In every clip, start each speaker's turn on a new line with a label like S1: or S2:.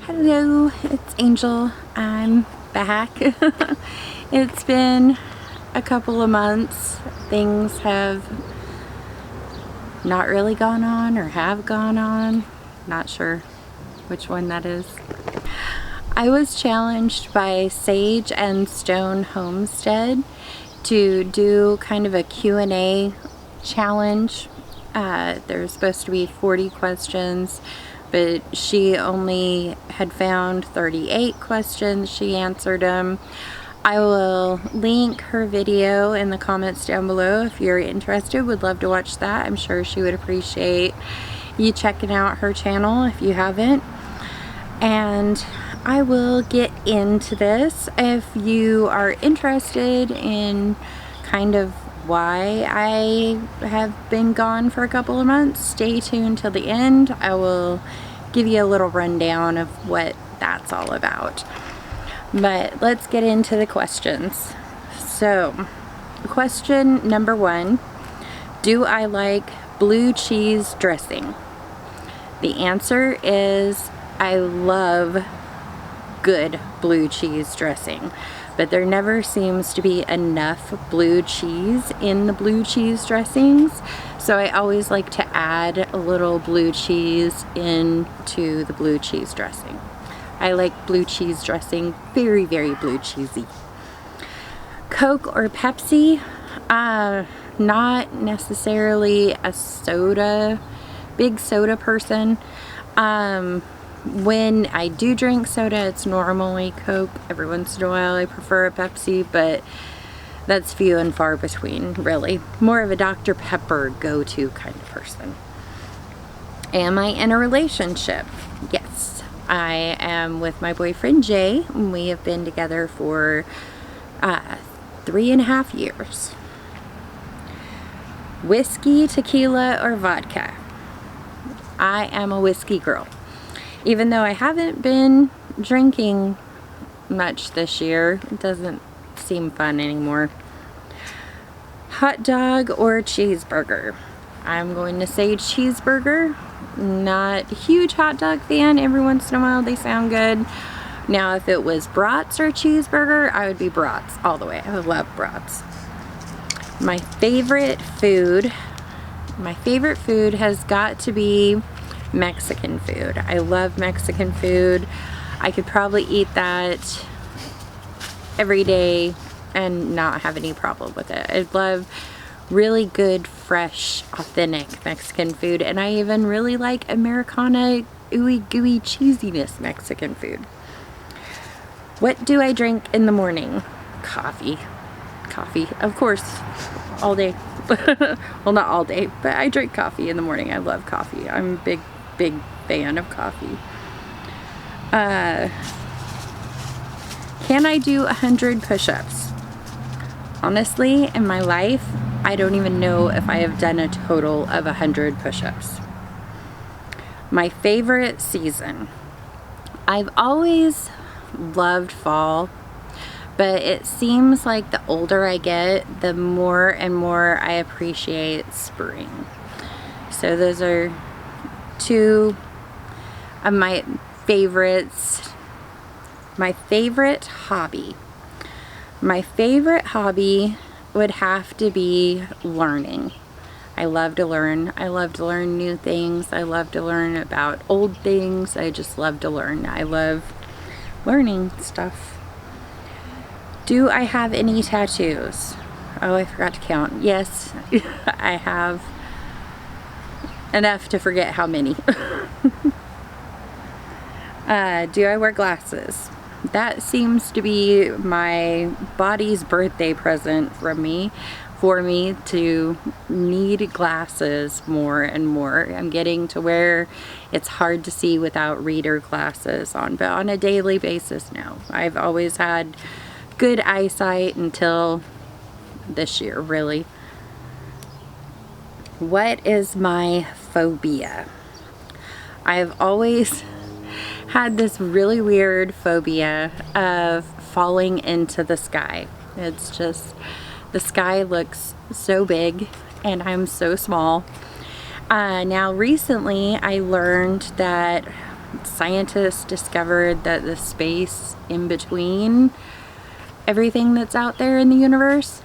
S1: Hello, it's Angel. I'm back. It's been a couple of months. Things have not really gone on or have gone on. Not sure which one that is. I was challenged by Sage and Stone Homestead to do kind of a Q&A challenge. There's supposed to be 40 questions, but she only had found 38 questions. She answered them. I will link her video in the comments down below if you're interested. Would love to watch that. I'm sure she would appreciate you checking out her channel if you haven't. And I will get into this. If you are interested in kind of why I have been gone for a couple of months, stay tuned till the end. I will give you a little rundown of what that's all about. But let's get into the questions. So, question number 1, do I like blue cheese dressing? The answer is I love good blue cheese dressing, but there never seems to be enough blue cheese in the blue cheese dressings, so I always like to add a little blue cheese into the blue cheese dressing. I like blue cheese dressing, very, very blue cheesy. Coke or Pepsi? Not necessarily a big soda person. When I do drink soda, it's normally Coke. Every once in a while I prefer a Pepsi, but that's few and far between, really. More of a Dr. Pepper go-to kind of person. Am I in a relationship? Yes. I am with my boyfriend Jay, and we have been together for 3.5 years. Whiskey, tequila, or vodka? I am a whiskey girl. Even though I haven't been drinking much this year, it doesn't seem fun anymore. Hot dog or cheeseburger? I'm going to say cheeseburger. Not a huge hot dog fan. Every once in a while they sound good. Now if it was brats or cheeseburger, I would be brats all the way. I love brats. My favorite food has got to be Mexican food. I love Mexican food. I could probably eat that every day and not have any problem with it. I love really good, fresh, authentic Mexican food, and I even really like Americana, ooey gooey cheesiness Mexican food. What do I drink in the morning? Coffee. Coffee, of course, all day. Well, not all day, but I drink coffee in the morning. I love coffee. I'm a big fan of coffee. Can I do 100 push-ups? Honestly, in my life, I don't even know if I have done a total of 100 push-ups. My favorite season. I've always loved fall, but it seems like the older I get, the more and more I appreciate spring. So those are two of my favorites. My favorite hobby. My favorite hobby would have to be learning. I love to learn. I love to learn new things. I love to learn about old things. I just love to learn. I love learning stuff. Do I have any tattoos? Oh, I forgot to count. Yes, I have enough to forget how many. Do I wear glasses? That seems to be my body's birthday present for me to need glasses more and more. I'm getting to where it's hard to see without reader glasses on, but on a daily basis, no. I've always had good eyesight until this year, really. What is my phobia? I've always had this really weird phobia of falling into the sky. It's just, the sky looks so big and I'm so small. Now recently I learned that scientists discovered that the space in between everything that's out there in the universe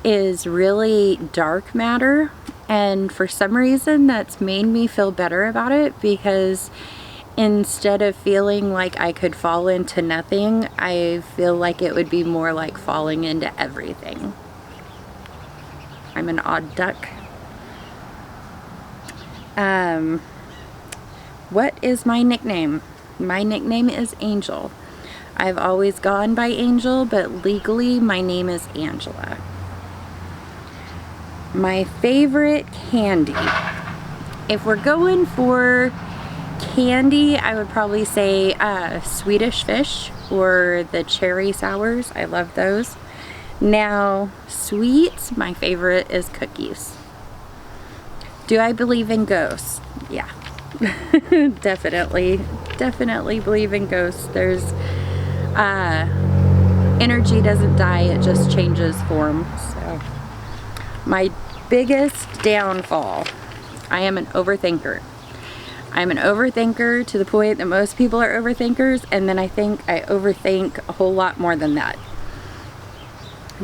S1: is really dark matter, and for some reason that's made me feel better about it, because instead of feeling like I could fall into nothing, I feel like it would be more like falling into everything. I'm an odd duck. What is my nickname? My nickname is Angel. I've always gone by Angel, but legally my name is Angela. My favorite candy. If we're going for candy, I would probably say Swedish Fish or the cherry sours. I love those. Now, sweets, my favorite is cookies. Do I believe in ghosts? Yeah. Definitely believe in ghosts. There's energy doesn't die, it just changes form. So my biggest downfall, I am an overthinker. I'm an overthinker to the point that most people are overthinkers, and then I think I overthink a whole lot more than that.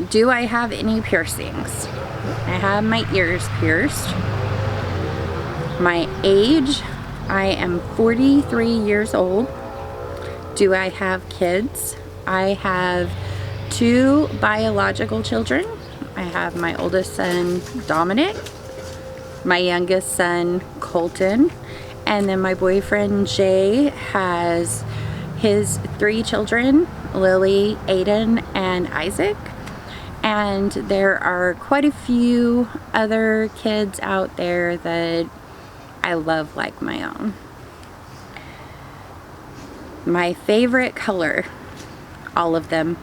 S1: Do I have any piercings? I have my ears pierced. My age, I am 43 years old. Do I have kids? I have 2 biological children. I have my oldest son, Dominic, my youngest son, Colton, and then my boyfriend, Jay, has his 3 children, Lily, Aiden, and Isaac. And there are quite a few other kids out there that I love like my own. My favorite color, all of them.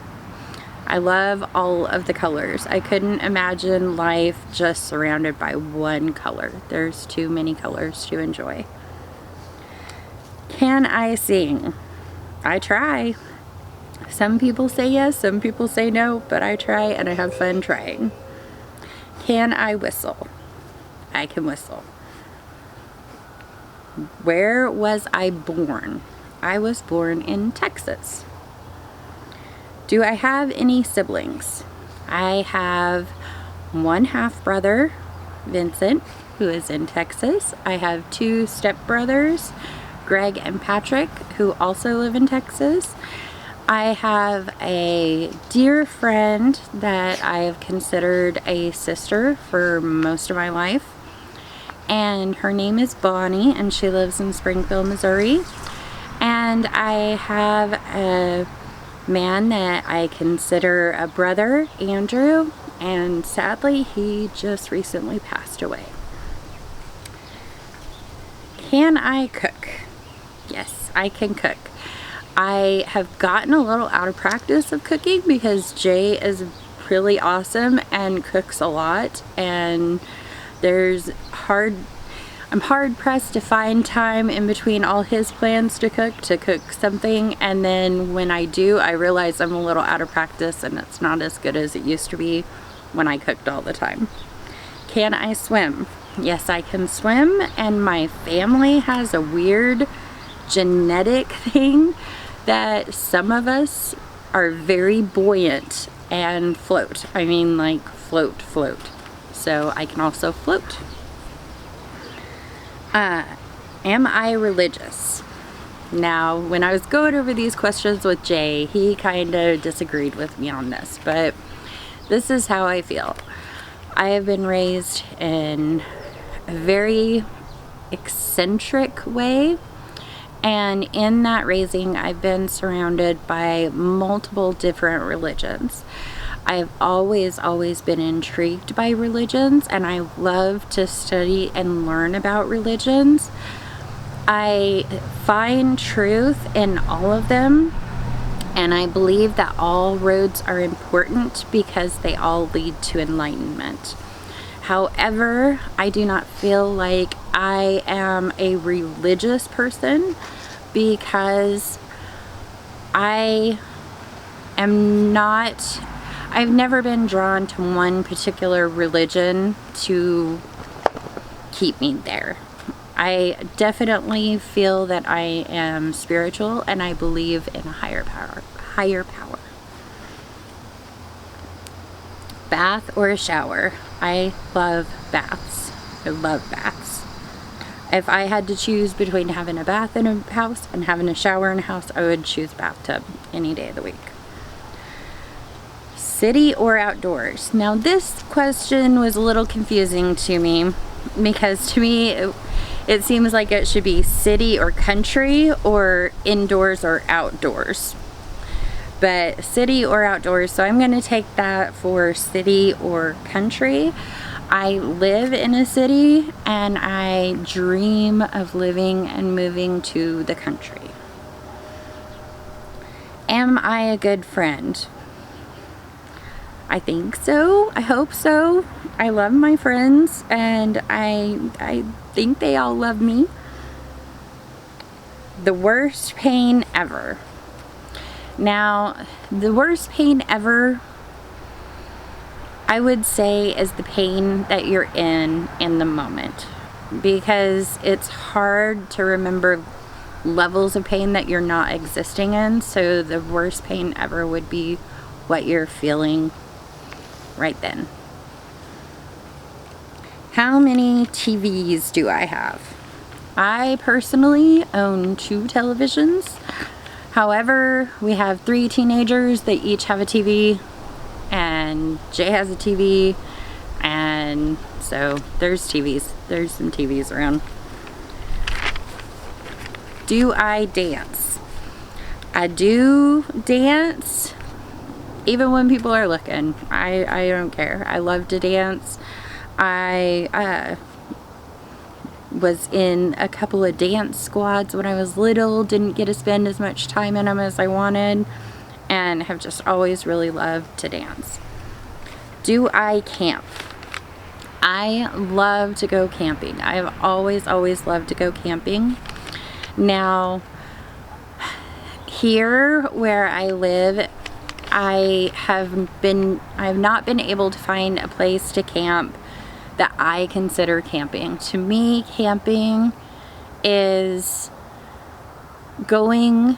S1: I love all of the colors. I couldn't imagine life just surrounded by one color. There's too many colors to enjoy. Can I sing? I try. Some people say yes, some people say no, but I try and I have fun trying. Can I whistle? I can whistle. Where was I born? I was born in Texas. Do I have any siblings? I have 1 half brother, Vincent, who is in Texas. I have 2 stepbrothers, Greg and Patrick, who also live in Texas. I have a dear friend that I have considered a sister for most of my life, and her name is Bonnie, and she lives in Springfield, Missouri. And I have a man that I consider a brother, Andrew, and sadly he just recently passed away. Can I cook? Yes, I can cook. I have gotten a little out of practice of cooking because Jay is really awesome and cooks a lot, and I'm hard pressed to find time in between all his plans to cook something, and then when I do, I realize I'm a little out of practice and it's not as good as it used to be when I cooked all the time. Can I swim? Yes, I can swim, and my family has a weird genetic thing that some of us are very buoyant and float. I mean, like float. So I can also float. Am I religious? Now, when I was going over these questions with Jay, he kind of disagreed with me on this, but this is how I feel. I have been raised in a very eccentric way, and in that raising, I've been surrounded by multiple different religions. I've always been intrigued by religions, and I love to study and learn about religions. I find truth in all of them, and I believe that all roads are important because they all lead to enlightenment. However, I do not feel like I am a religious person because I've never been drawn to one particular religion to keep me there. I definitely feel that I am spiritual and I believe in a higher power. Bath or a shower? I love baths. I love baths. If I had to choose between having a bath in a house and having a shower in a house, I would choose bathtub any day of the week. City or outdoors? Now this question was a little confusing to me, because to me it seems like it should be city or country or indoors or outdoors. But city or outdoors, so I'm going to take that for city or country. I live in a city and I dream of living and moving to the country. Am I a good friend? I think so. I hope so. I love my friends and I think they all love me. The worst pain ever. Now, the worst pain ever, I would say, is the pain that you're in the moment, because it's hard to remember levels of pain that you're not existing in. So the worst pain ever would be what you're feeling right then. How many TVs do I have? I personally own 2 televisions. However, we have 3 teenagers. They each have a TV, and Jay has a TV, and so there's TVs. There's some TVs around. Do I dance? I do dance, even when people are looking. I don't care. I love to dance. I was in a couple of dance squads when I was little, didn't get to spend as much time in them as I wanted, and have just always really loved to dance. Do I camp? I love to go camping. I've always loved to go camping. Now, here where I live, I have not been able to find a place to camp that I consider camping. To me, camping is going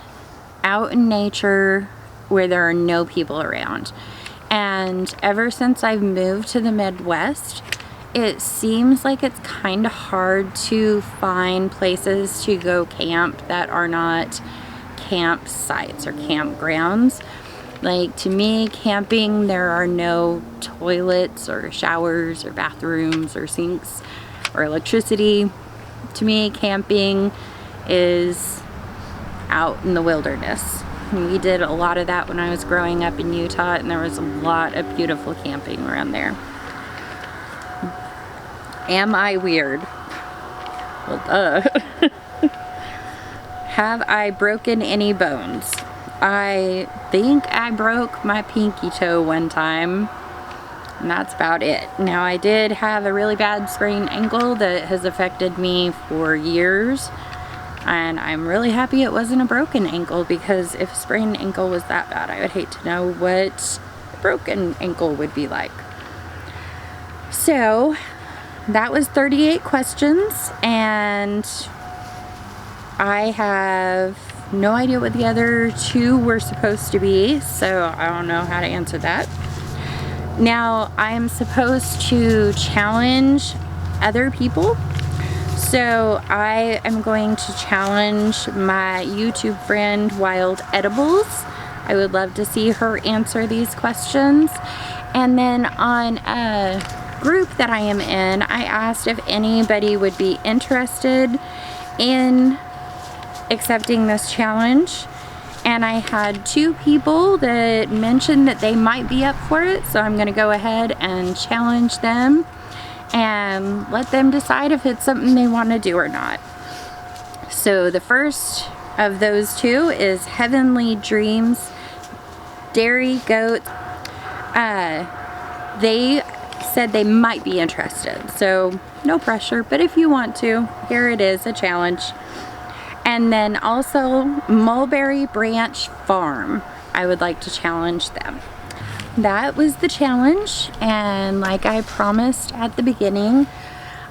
S1: out in nature where there are no people around. And ever since I've moved to the Midwest, it seems like it's kind of hard to find places to go camp that are not campsites or campgrounds. Like, to me, camping, there are no toilets or showers or bathrooms or sinks or electricity. To me, camping is out in the wilderness. We did a lot of that when I was growing up in Utah, and there was a lot of beautiful camping around there. Am I weird? Well, duh. Have I broken any bones? I think I broke my pinky toe one time, and that's about it. Now, I did have a really bad sprained ankle that has affected me for years, and I'm really happy it wasn't a broken ankle, because if a sprained ankle was that bad, I would hate to know what a broken ankle would be like. So that was 38 questions, and I have no idea what the other 2 were supposed to be, so I don't know how to answer that. Now, I'm supposed to challenge other people, so I am going to challenge my YouTube friend Wild Edibles. I would love to see her answer these questions. And then on a group that I am in, I asked if anybody would be interested in accepting this challenge, and I had 2 people that mentioned that they might be up for it, so I'm going to go ahead and challenge them and let them decide if it's something they want to do or not. So the first of those 2 is Heavenly Dreams Dairy Goat. They said they might be interested, so no pressure, but if you want to, here it is, a challenge. And then also Mulberry Branch Farm, I would like to challenge them. That was the challenge, and like I promised at the beginning,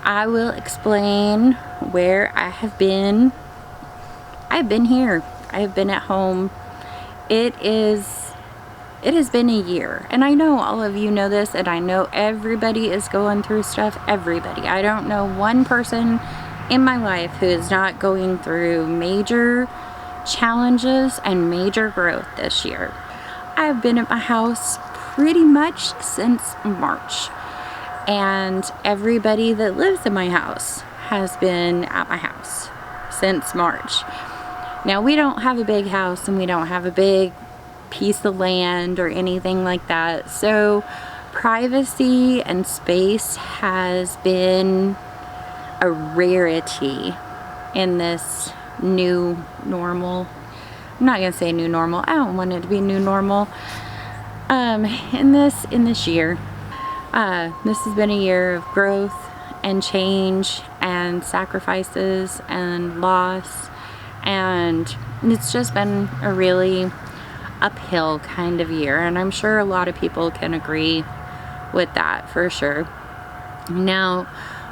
S1: I will explain where I have been. I've been here. I've been at home. It has been a year, and I know all of you know this, and I know everybody is going through stuff. Everybody. I don't know one person in my life who is not going through major challenges and major growth this year. I've been at my house pretty much since March, and everybody that lives in my house has been at my house since March. Now, we don't have a big house, and we don't have a big piece of land or anything like that, so privacy and space has been a rarity in this new normal. I'm not gonna say new normal. I don't want it to be new normal. In this year, this has been a year of growth and change and sacrifices and loss, and it's just been a really uphill kind of year, and I'm sure a lot of people can agree with that for sure. Now,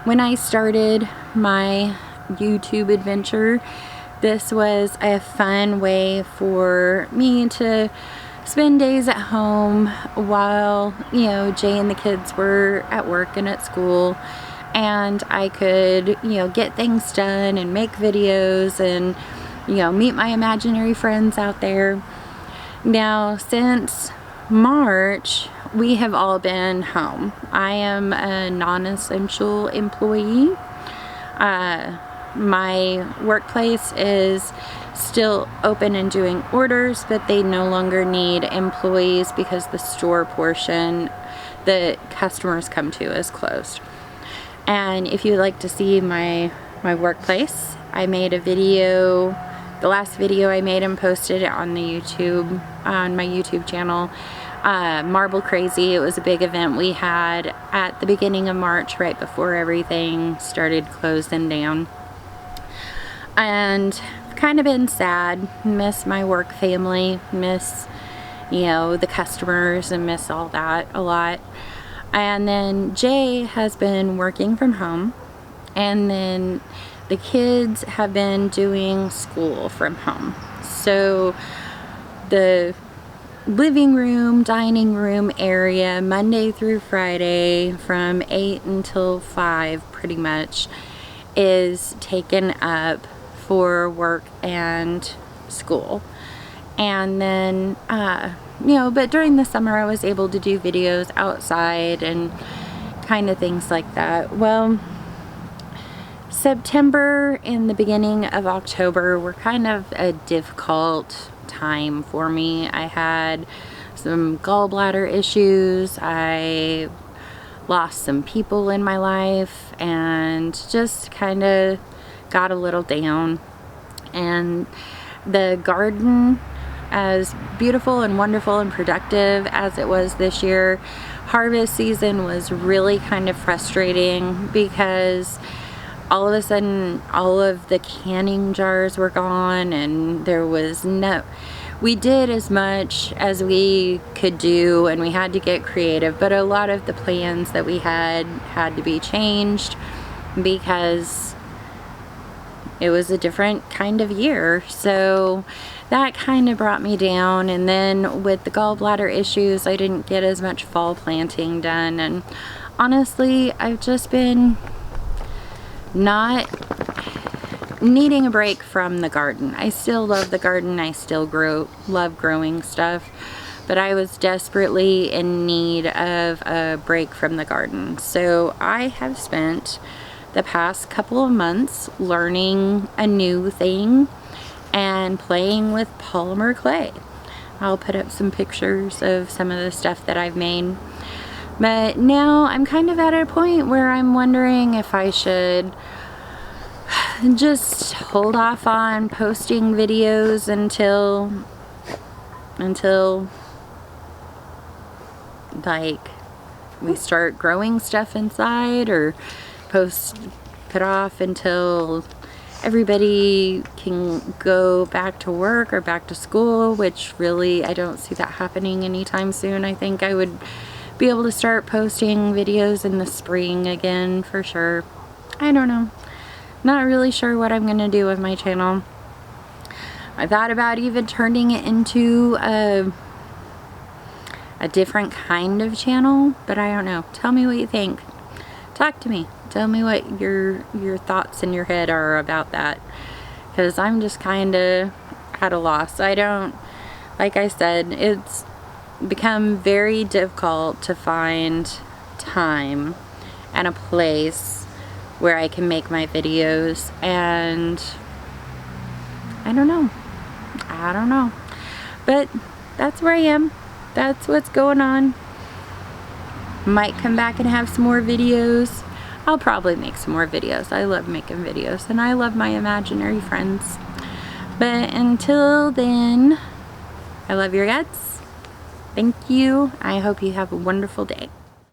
S1: when I started my YouTube adventure, this was a fun way for me to spend days at home while, you know, Jay and the kids were at work and at school, and I could, you know, get things done and make videos and, you know, meet my imaginary friends out there. Now, since March, we have all been home. I am a non-essential employee. My workplace is still open and doing orders, but they no longer need employees because the store portion that customers come to is closed. And if you'd like to see my workplace, I made a video. The last video I made and posted it on my YouTube channel, Marble Crazy. It was a big event we had at the beginning of March, right before everything started closing down. And kind of been sad, miss my work family, miss, you know, the customers, and miss all that a lot. And then Jay has been working from home, and then the kids have been doing school from home. So the living room, dining room area, Monday through Friday from 8 until 5 pretty much, is taken up for work and school. And then, you know, but during the summer I was able to do videos outside and kind of things like that. Well, September and the beginning of October were kind of a difficult time for me. I had some gallbladder issues. I lost some people in my life and just kind of got a little down. And the garden, as beautiful and wonderful and productive as it was this year, harvest season was really kind of frustrating because all of a sudden all of the canning jars were gone, and there was we did as much as we could do, and we had to get creative, but a lot of the plans that we had to be changed because it was a different kind of year. So that kind of brought me down. And then with the gallbladder issues, I didn't get as much fall planting done, and honestly I've just been not needing a break from the garden. I still love the garden. I still love growing stuff, but I was desperately in need of a break from the garden. So I have spent the past couple of months learning a new thing and playing with polymer clay. I'll put up some pictures of some of the stuff that I've made. But now I'm kind of at a point where I'm wondering if I should just hold off on posting videos until like we start growing stuff inside, or put off until everybody can go back to work or back to school, which really I don't see that happening anytime soon. I think I would be able to start posting videos in the spring again for sure. I don't know. Not really sure what I'm gonna do with my channel. I thought about even turning it into a different kind of channel, but I don't know. Tell me what you think. Talk to me. Tell me what your thoughts in your head are about that, because I'm just kind of at a loss. I don't, like I said, it's become very difficult to find time and a place where I can make my videos, and I don't know. But that's where I am. That's what's going on. Might come back and have some more videos. I'll probably make some more videos. I love making videos, and I love my imaginary friends. But until then, I love your guts. Thank you. I hope you have a wonderful day.